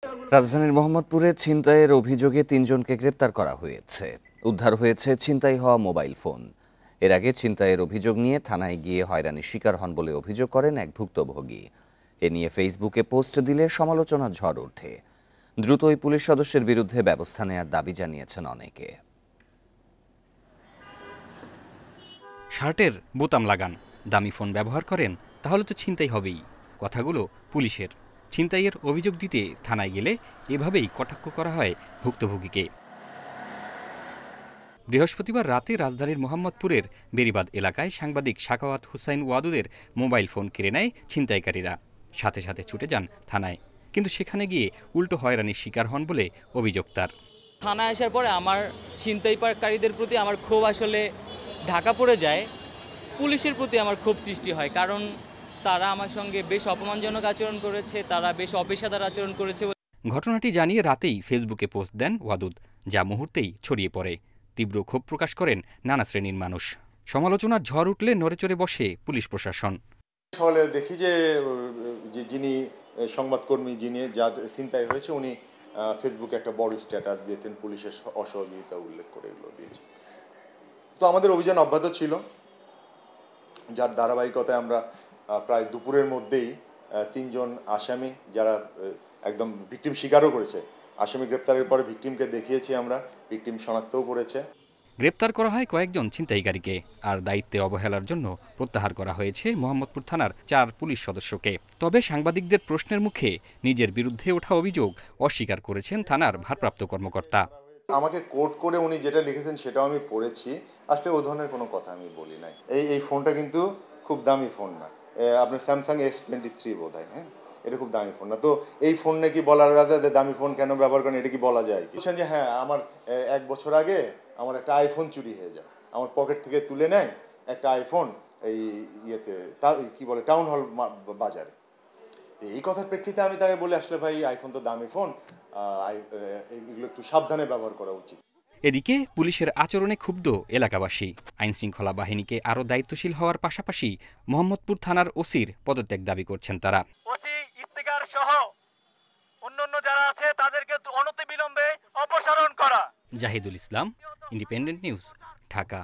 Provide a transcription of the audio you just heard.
রাজধানীর মোহাম্মদপুরে ছিনতাইয়ের অভিযোগে ৩ জনকে গ্রেপ্তার করা হয়েছে। উদ্ধার হয়েছে ছিনতাই হওয়া মোবাইল ফোন। এর আগে ছিনতাইয়ের অভিযোগ নিয়ে থানায় গিয়ে হয়রানির শিকার হন বলে অভিযোগ করেন এক ভুক্তভোগী। এ নিয়ে ফেসবুকে পোস্ট দিলে সমালোচনার ঝড় ওঠে। দ্রুত ওই পুলিশ সদস্যের বিরুদ্ধে ব্যবস্থা নেওয়ার দাবি জানিয়েছেন অনেকে। শার্টের বোতাম লাগান, দামি ফোন ব্যবহার করেন, তাহলে তো ছিনতাই হবেই। কথাগুলো পুলিশের। ছিনতাইয়ের অভিযোগ দিতে থানায় গেলে এভাবেই কটাক্ষ করা হয় ভুক্তভোগীকে। বৃহস্পতিবার রাতে রাজধানীর মোহাম্মদপুরের বেরিবাদ এলাকায় সাংবাদিক সাখাওয়াত হুসাইন ওয়াদুদের মোবাইল ফোন কেড়ে নেয় ছিনতাইকারীরা। সাথে সাথে ছুটে যান থানায়, কিন্তু সেখানে গিয়ে উল্টো হয়রানির শিকার হন বলে অভিযোগ তার। থানায় আসার পরে আমার ছিনতাইকারীদের প্রতি আমার ক্ষোভ আসলে ঢাকা পড়ে যায়। পুলিশের প্রতি আমার ক্ষোভ সৃষ্টি হয়, কারণ তারা আমার সঙ্গে বেশ অপমানজনক আচরণ করেছে, তারা বেশ অপেশাদার আচরণ করেছে। ঘটনাটি জানিয়ে রাতেই ফেসবুকে পোস্ট দেন ওয়াদুদ, যা মুহূর্তেই ছড়িয়ে পড়ে। তীব্র ক্ষোভ প্রকাশ করেন নানা শ্রেণীর মানুষ। সমালোচনার ঝড় উঠলে নড়েচড়ে বসে পুলিশ প্রশাসন। ফলে দেখি যে যিনি সংবাদকর্মী, যিনি যার ছিনতাই হয়েছে, উনি ফেসবুকে একটা বড় স্ট্যাটাস দিয়েছেন, পুলিশের অসহযোগিতা উল্লেখ করে এগুলো দিয়েছে। তো আমাদের অভিযান অব্যাহত ছিল, যার ধারাবাহিকতায় আমরা প্রায় দুপুরের মধ্যেই ৩ জন আসামি, যারা একদম ভিকটিম স্বীকারও করেছে, আসামি গ্রেপ্তারের পরে ভিকটিমকে দেখিয়েছি আমরা, ভিকটিম শনাক্তও করেছে। গ্রেপ্তার করা হয় কয়েকজন ছিনতাইকারীকে, আর দায়িত্বে অবহেলার জন্য প্রত্যাহার করা হয়েছে মোহাম্মদপুর থানার ৪ পুলিশ সদস্যকে। তবে সাংবাদিকদের প্রশ্নের মুখে নিজের বিরুদ্ধে ওঠা অভিযোগ অস্বীকার করেছেন থানার ভারপ্রাপ্ত কর্মকর্তা। আমাকে কোট করে উনি যেটা লিখেছেন সেটাও আমি পড়েছি। আসলে ও ধরনের কোনো কথা আমি বলি নাই। এই ফোনটা কিন্তু খুব দামি ফোন না, আপনার স্যামসাং S23 বোধ হয়। হ্যাঁ, এটা খুব দামি ফোন না। তো এই ফোন নাকি বলার রাতে দামি ফোন কেন ব্যবহার করেন, এটা কি বলা যায় কি? যে হ্যাঁ, আমার 1 বছর আগে আমার একটা আইফোন চুরি হয়ে যায়, আমার পকেট থেকে তুলে নেয় একটা আইফোন, এই ইয়েতে কি বলে টাউন হল বাজারে। এই কথার প্রেক্ষিতে আমি তাকে বলে, আসলে ভাই আইফোন তো দামি ফোন, এগুলো একটু সাবধানে ব্যবহার করা উচিত। এদিকে পুলিশের আচরণে ক্ষুব্ধ এলাকাবাসী। আইনশৃঙ্খলা বাহিনীকে আরও দায়িত্বশীল হওয়ার পাশাপাশি মোহাম্মদপুর থানার ওসির পদত্যাগ দাবি করছেন তারা। ওসি ইফতিকার সহ অন্যান্য যারা আছে তাদেরকে অনতিবিলম্বে অপসারণ করা। জাহিদুল ইসলাম, ইন্ডিপেন্ডেন্ট নিউজ, ঢাকা।